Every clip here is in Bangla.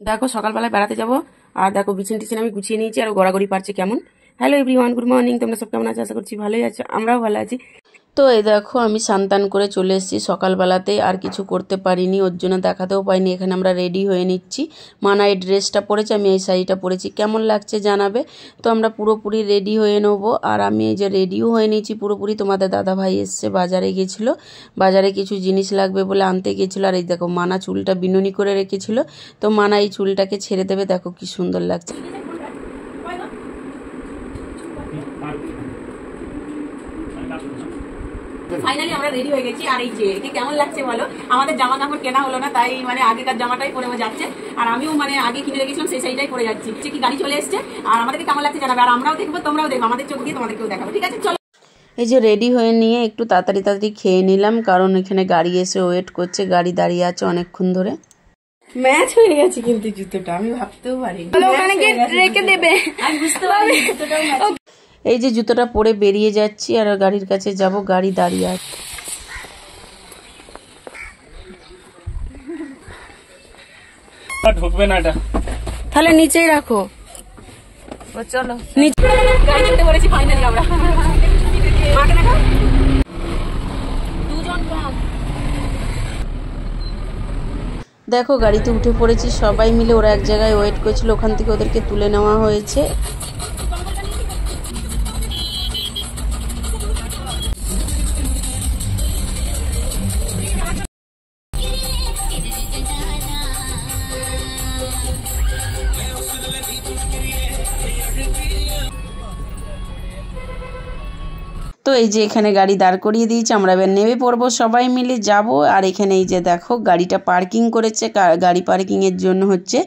দেখো সকালবেলায় বেড়াতে যাবো আর দেখো বিছানা টিছানা আমি গুছিয়ে নিয়েছি আর গড়াগড়ি পারছে কেমন। Hello everyone, good morning. তোমরা সব কেমন আছো? আশা করছি ভালোই আছো, আমরাও ভালো আছি। তো এই দেখো আমি স্নান করে চলে এসেছি সকালবেলাতেই, আর কিছু করতে পারিনি, ওর জন্য দেখাতেও পাইনি। এখানে আমরা রেডি হয়ে নিচ্ছি। মানা এই ড্রেসটা পরেছে, আমি এই শাড়িটা পরেছি, কেমন লাগছে জানাবে। তো আমরা পুরোপুরি রেডি হয়ে নেবো, আর আমি এই যে রেডিও হয়ে নিয়েছি পুরোপুরি। তোমাদের দাদা ভাই এসছে, বাজারে গেছিলো, বাজারে কিছু জিনিস লাগবে বলে আনতে গেছিলো। আর এই দেখো মানা চুলটা বিনুনি করে রেখেছিল, তো মানা এই চুলটাকে ছেড়ে দেবে। দেখো কি সুন্দর লাগছে। ফাইনালি আমরা রেডি হয়ে গেছি। আর এই যে একে কেমন লাগছে বলো? আমাদের জামা কাপড় কেনা হলো না, তাই মানে আগেকার জামাটাই পরে যাচ্ছে। আর আমিও মানে আগে কিনে রেখেছিলাম সেই শাড়িটাই পরে যাচ্ছি। কি গাড়ি চলে এসছে, আর আমাদেরকে কেমন লাগছে জানাবে। আর আমরাও দেখবো, তোমরাও দেখবো, আমাদের চোখ দিয়ে তোমাদেরকেও দেখাবো। ঠিক আছে, চলো। এই যে রেডি হয়ে নিয়ে একটু তাড়াতাড়ি খেয়ে নিলাম, কারণ এখানে গাড়ি এসে ওয়েট করছে, গাড়ি দাঁড়িয়ে আছে অনেকক্ষণ ধরে। ম্যাচ হয়ে গেছে কিন্তু জুতোটা, আমি ভাবতেও পারিনি রেখে দেবে, আমি বুঝতে পারি। এই যে জুতোটা পরে বেরিয়ে যাচ্ছি, আর গাড়ির কাছে যাব, গাড়ি দাঁড়িয়ে আছে। ঢুকবে না এটা, তাহলে নিচেই রাখো। চলো নিচে গাড়ি উঠে পড়েছি ফাইনালি আমরা। মাকে দেখো, দুজন কম। দেখো গাড়িতে উঠে পড়েছি সবাই মিলে, ওরা এক জায়গায় ওয়েট করছিল, ওখান থেকে ওদেরকে তুলে নেওয়া হয়েছে। তো এই যে এখানে গাড়ি দাঁড় করিয়ে দিয়েছে, আমরা এবার নেমে পড়বো, সবাই মিলে যাব। আর এখানে এই যে দেখো গাড়িটা পার্কিং করেছে, গাড়ি পার্কিংয়ের জন্য হচ্ছে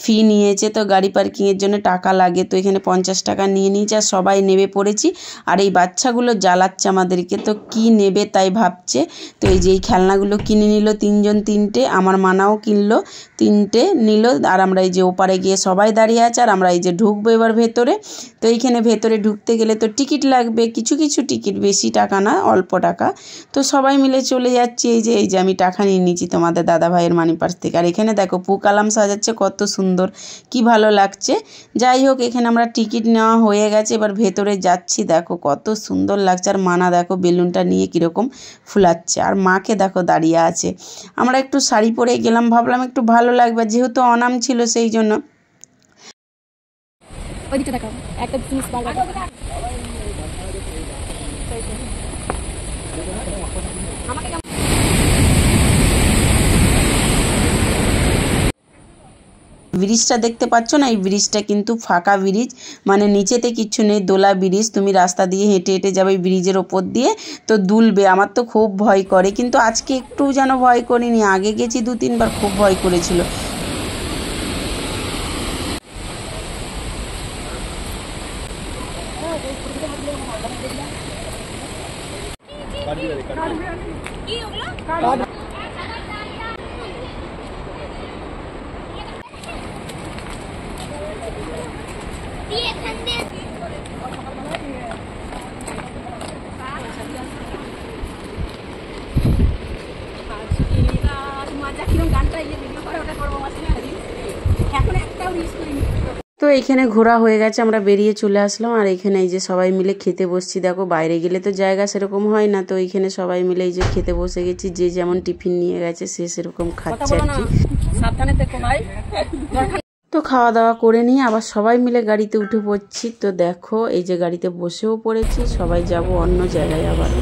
ফি নিয়েছে। তো গাড়ি পার্কিংয়ের জন্য টাকা লাগে, তো এখানে 50 টাকা নিয়ে নিয়েছে। আর সবাই নেমে পড়েছি, আর এই বাচ্চাগুলো জ্বালাচ্ছে আমাদেরকে, তো কি নেবে তাই ভাবছে। তো এই যে এই খেলনাগুলো কিনে নিল তিনজন তিনটে, আমার মানাও কিনলো তিনটে নিল। আর আমরা এই যে ওপারে গিয়ে সবাই দাঁড়িয়ে আছে, আর আমরা এই যে ঢুকবো এবার ভেতরে। তো এইখানে ভেতরে ঢুকতে গেলে তো টিকিট লাগবে, কিছু কিছু টিকিট, বেশি টাকা না, অল্প টাকা। তো সবাই মিলে চলে যাচ্ছি। এই যে আমি টাকা নিয়ে নিয়েছি তোমাদের দাদা ভাইয়ের মানি পার্স থেকে। আর এখানে দেখো পুকালাম সাজাচ্ছে, কত সুন্দর, কি ভালো লাগছে। যাই হোক, এখানে আমরা টিকিট নেওয়া হয়ে গেছে, এবার ভেতরে যাচ্ছি। দেখো কত সুন্দর লাগছে। আর মানা দেখো বেলুনটা নিয়ে কীরকম ফুলাচ্ছে, আর মাকে দেখো দাঁড়িয়ে আছে। আমরা একটু শাড়ি পরে গেলাম, ভাবলাম একটু ভালো লাগবে, যেহেতু অনাম ছিল সেই জন্য। একটা জিনিস ব্রিজটা দেখতে পাচ্ছ না, এই ব্রিজটা কিন্তু ফাঁকা ব্রিজ, মানে নিচেতে কিচ্ছু নেই, দোলা ব্রিজ। তুমি রাস্তা দিয়ে হেঁটে হেঁটে যাবে ব্রিজের ওপর দিয়ে, তো দুলবে। আমার তো খুব ভয় করে, কিন্তু আজকে একটু যেন ভয় করিনি, আগে গেছি 2-3 বার, খুব ভয় করেছিল। তো এইখানে ঘোরা হয়ে গেছে, আমরা বেরিয়ে চলে আসলাম। আর এখানে এই যে সবাই মিলে খেতে বসছি। দেখো বাইরে গেলে তো জায়গা সেরকম হয় না, তো এইখানে সবাই মিলে এই যে খেতে বসে গেছি, যে যেমন টিফিন নিয়ে গেছে সে সেরকম খাচ্ছে আর কি। তো খাওয়া দাওয়া করে নিয়ে আবার সবাই মিলে গাড়িতে উঠে পড়ছি। তো দেখো এই যে গাড়িতে বসেও পড়েছি, সবাই যাব অন্য জায়গায় আবার।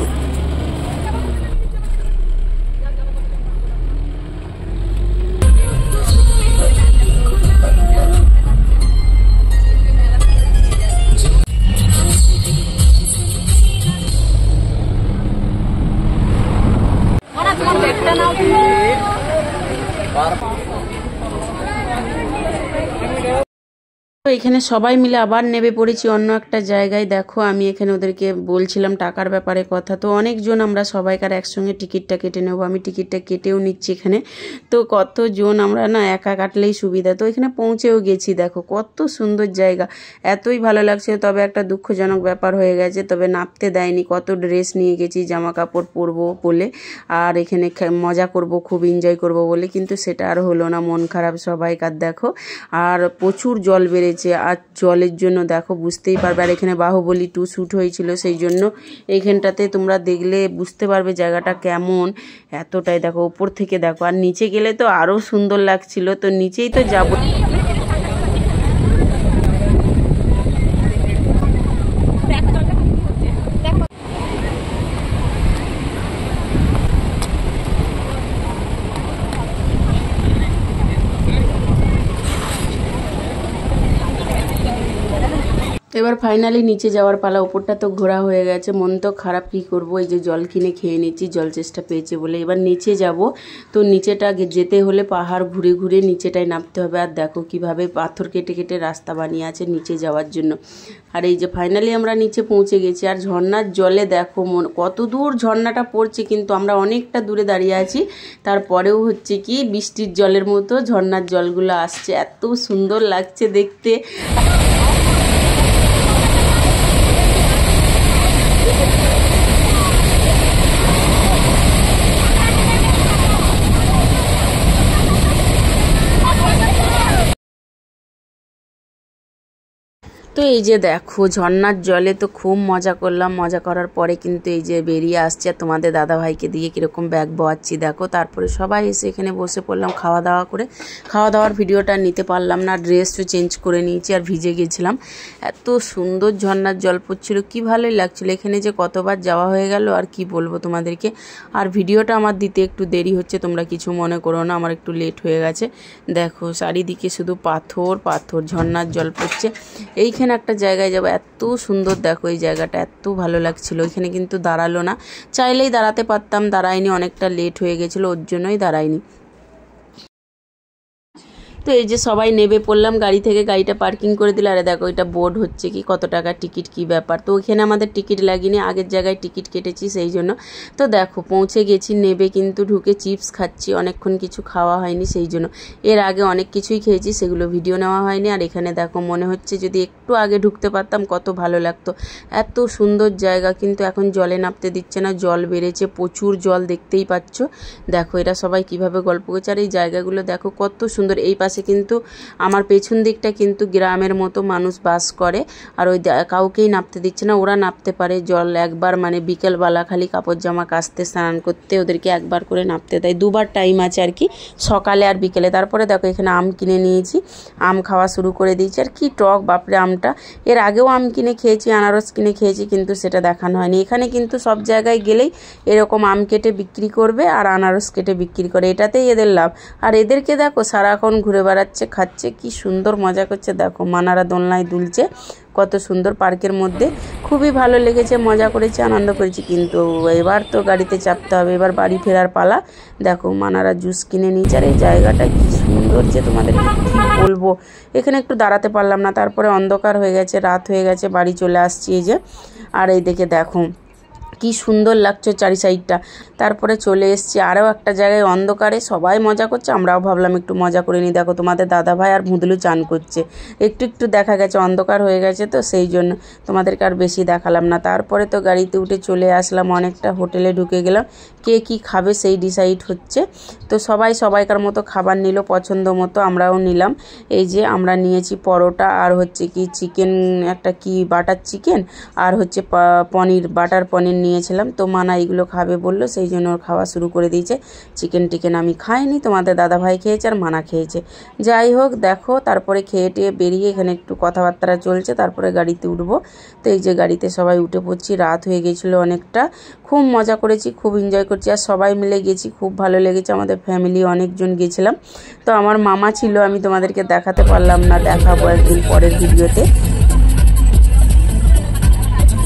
তো এখানে সবাই মিলে আবার নেমে পড়েছি অন্য একটা জায়গায়। দেখো আমি এখানে ওদেরকে বলছিলাম টাকার ব্যাপারে কথা, তো অনেকজন আমরা সবাইকার একসঙ্গে টিকিটটা কেটে নেবো। আমি টিকিটটা কেটেও নিচ্ছি এখানে। তো কতজন আমরা না একা কাটলেই সুবিধা। তো এখানে পৌঁছেও গেছি। দেখো কত সুন্দর জায়গা, এতই ভালো লাগছে। তবে একটা দুঃখজনক ব্যাপার হয়ে গেছে, তবে নাপতে দেয়নি। কত ড্রেস নিয়ে গেছি জামা কাপড় পরবো বলে, আর এখানে মজা করব, খুব এনজয় করব বলে, কিন্তু সেটা আর হলো না। মন খারাপ সবাইকার। দেখো আর প্রচুর জল বেড়েছে, আর জলের জন্য দেখো বুঝতেই পারবে। আর এখানে বাহুবলী 2 শ্যুট হয়েছিল, সেই জন্য এইখানটাতে তোমরা দেখলে বুঝতে পারবে জায়গাটা কেমন। এতটাই দেখো উপর থেকে দেখো, আর নিচে গেলে তো আরও সুন্দর লাগছিল। তো নিচেই তো যাবো। এবার ফাইনালি নিচে যাওয়ার পালা। উপরটা তো ঘোরা হয়ে গেছে, মন তো খারাপ, কী করব। এই যে জল কিনে খেয়ে নিচ্ছি, জল চেষ্টা পেয়েছে বলে। এবার নিচে যাব, তো নিচেটা যেতে হলে পাহাড় ঘুরে ঘুরে নিচেটায় নামতে হবে। আর দেখো কিভাবে পাথর কেটে কেটে রাস্তা বানিয়ে আছে নিচে যাওয়ার জন্য। আর এই যে ফাইনালি আমরা নিচে পৌঁছে গেছি। আর ঝর্নার জলে দেখো কত দূর ঝর্নাটা পড়ছে, কিন্তু আমরা অনেকটা দূরে দাঁড়িয়ে আছি। তারপরেও হচ্ছে কি বৃষ্টির জলের মতো ঝর্নার জলগুলো আসছে, এত সুন্দর লাগছে দেখতে। তো এই যে দেখো ঝর্নার জলে তো খুব মজা করলাম। মজা করার পরে কিন্তু এই যে বেরিয়ে আসছে, আর তোমাদের দাদাভাইকে দিয়ে কীরকম ব্যাগ বোয়াচ্ছি দেখো। তারপরে সবাই এসে এখানে বসে পড়লাম খাওয়া দাওয়া করে। খাওয়া দাওয়ার ভিডিওটা নিতে পারলাম না, ড্রেসও চেঞ্জ করে নিয়েছি আর ভিজে গেছিলাম। এত সুন্দর ঝর্নার জল পড়ছিল, কি ভালোই লাগছিলো। এখানে যে কতবার যাওয়া হয়ে গেল আর কি বলবো তোমাদেরকে। আর ভিডিওটা আমার দিতে একটু দেরি হচ্ছে, তোমরা কিছু মনে করো না, আমার একটু লেট হয়ে গেছে। দেখো চারিদিকে শুধু পাথর পাথর, ঝর্নার জল পড়ছে। এইখানে একটা জায়গায় যাবো, এত সুন্দর দেখো এই জায়গাটা, এত ভালো লাগছিল। এখানে কিন্তু দাঁড়ালো না, চাইলেই দাঁড়াতে পারতাম, দাঁড়ায়নি। অনেকটা লেট হয়ে গেছিলো, ওর জন্যই দাঁড়ায়নি। তো এই যে সবাই নেমে পড়লাম গাড়ি থেকে, গাড়িটা পার্কিং করে দিল। আর দেখো এটা বোর্ড হচ্ছে কি কত টাকা টিকিট, কি ব্যাপার। তো ওইখানে আমাদের টিকিট লাগেনি, আগের জায়গায় টিকিট কেটেছি সেই জন্য। তো দেখো পৌঁছে গেছি, নেবে কিন্তু ঢুকে চিপস খাচ্ছি, অনেকক্ষণ কিছু খাওয়া হয়নি সেই জন্য। এর আগে অনেক কিছুই খেয়েছি, সেগুলো ভিডিও নেওয়া হয়নি। আর এখানে দেখো মনে হচ্ছে যদি একটু আগে ঢুকতে পারতাম কত ভালো লাগতো। এত সুন্দর জায়গা, কিন্তু এখন জলে নামতে দিচ্ছে না, জল বেড়েছে, প্রচুর জল, দেখতেই পাচ্ছ। দেখো এরা সবাই কিভাবে গল্প করছে। আর এই জায়গাগুলো দেখো কত সুন্দর। এই পাশে কিন্তু আমার পেছন দিকটা কিন্তু গ্রামের মতো মানুষ বাস করে, আর ওই কাউকেই নামতে দিচ্ছে না। ওরা নামতে পারে জল একবার, মানে বিকেলবেলা খালি কাপড় জামা কাচতে, স্নান করতে ওদেরকে একবার করে নামতে দেয়। দুবার টাইম আছে আর কি, সকালে আর বিকেলে। তারপরে দেখো এখানে আম কিনে নিয়েছি, আম খাওয়া শুরু করে দিয়েছি। আর কি টক বাপরে আমটা। এর আগেও আম কিনে খেয়েছি, আনারস কিনে খেয়েছি, কিন্তু সেটা দেখানো হয়নি। এখানে কিন্তু সব জায়গায় গেলেই এরকম আম কেটে বিক্রি করবে আর আনারস কেটে বিক্রি করে, এটাতেই এদের লাভ। আর এদেরকে দেখো সারাক্ষণ ঘুরে বেড়াচ্ছে, খাচ্ছে, কি সুন্দর মজা করছে। দেখো মানারা দোলনায় দুলছে, কত সুন্দর পার্কের মধ্যে। খুবই ভালো লেগেছে, মজা করেছি, আনন্দ করেছি। কিন্তু এবার তো গাড়িতে চাপতে হবে, এবার বাড়ি ফেরার পালা। দেখো মানারা জুস কিনে নিয়েছে। আর এই জায়গাটা কি সুন্দর যে তোমাদেরকে কী বলবো। এখানে একটু দাঁড়াতে পারলাম না, তারপরে অন্ধকার হয়ে গেছে, রাত হয়ে গেছে, বাড়ি চলে আসছি এই যে। আর এই দেখে দেখো কি সুন্দর লাগছে চারি সাইডটা। তারপরে চলে এসেছি আরও একটা জায়গায়, অন্ধকারে সবাই মজা করছে, আমরাও ভাবলাম একটু মজা করে নিই। দেখো তোমাদের দাদাভাই আর ভুদলু চান করছে, একটু একটু দেখা গেছে, অন্ধকার হয়ে গেছে তো সেই জন্য তোমাদেরকে আর বেশি দেখালাম না। তারপরে তো গাড়িতে উঠে চলে আসলাম, অনেকটা হোটেলে ঢুকে গেলাম। কে কি খাবে সেই ডিসাইড হচ্ছে। তো সবাই সবাইকার মতো খাবার নিল পছন্দ মতো, আমরাও নিলাম। এই যে আমরা নিয়েছি পরোটা, আর হচ্ছে কি চিকেন, একটা কি বাটার চিকেন, আর হচ্ছে পনির, বাটার পনির নিয়েছিলাম। তো মানা এইগুলো খাবে বললো, সেই জন্য ওর খাওয়া শুরু করে দিয়েছে। চিকেন টিকেন আমি খাইনি, তোমাদের দাদাভাই খেয়েছে আর মানা খেয়েছে। যাই হোক দেখো, তারপরে খেয়ে টেয়ে বেরিয়ে এখানে একটু কথাবার্তা চলছে, তারপরে গাড়িতে উঠবো। তো এই যে গাড়িতে সবাই উঠে পড়ছি, রাত হয়ে গেছিলো অনেকটা। খুব মজা করেছি, খুব এনজয় করছি, আর সবাই মিলে গেছি, খুব ভালো লেগেছে। আমাদের ফ্যামিলি অনেকজন গেছিলাম। তো আমার মামা ছিল, আমি তোমাদেরকে দেখাতে পারলাম না, দেখাবো একদিন পরের ভিডিওতে।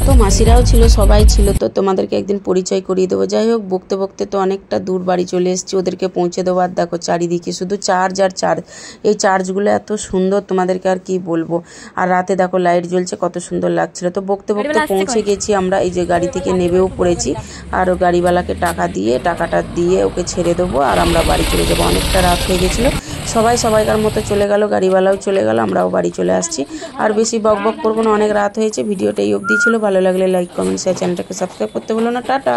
দেখো মাসিরাও ছিল, সবাই ছিল। তো তোমাদেরকে একদিন পরিচয় করিয়ে দেবো। যাই হোক, বকতে বকতে তো অনেকটা দূর বাড়ি চলে এসেছি, ওদেরকে পৌঁছে দেবো। আর দেখো চারিদিকে শুধু চার্চ আর চার্চ, এই চার্চগুলো এত সুন্দর তোমাদেরকে আর কি বলবো। আর রাতে দেখো লাইট জ্বলছে, কত সুন্দর লাগছিল। তো বকতে বকতে পৌঁছে গেছি আমরা, এই যে গাড়ি থেকে নেবেও পড়েছি। আর ও গাড়িওয়ালাকে টাকাটা দিয়ে ওকে ছেড়ে দেবো, আর আমরা বাড়ি চলে যাবো। অনেকটা রাত হয়ে গেছিলো, সবাই সবাইকার মতো চলে গেল, গাড়িওয়ালাও চলে গেল, আমরাও বাড়ি চলে আসছি। আর বেশি বক বক করবো না, অনেক রাত হয়েছে। ভিডিওটা এই অবধি ছিল, ভালো লাগলে লাইক কমেন্ট শেয়ার, চ্যানেলটাকে সাবস্ক্রাইব করতে ভুলো না। টাটা।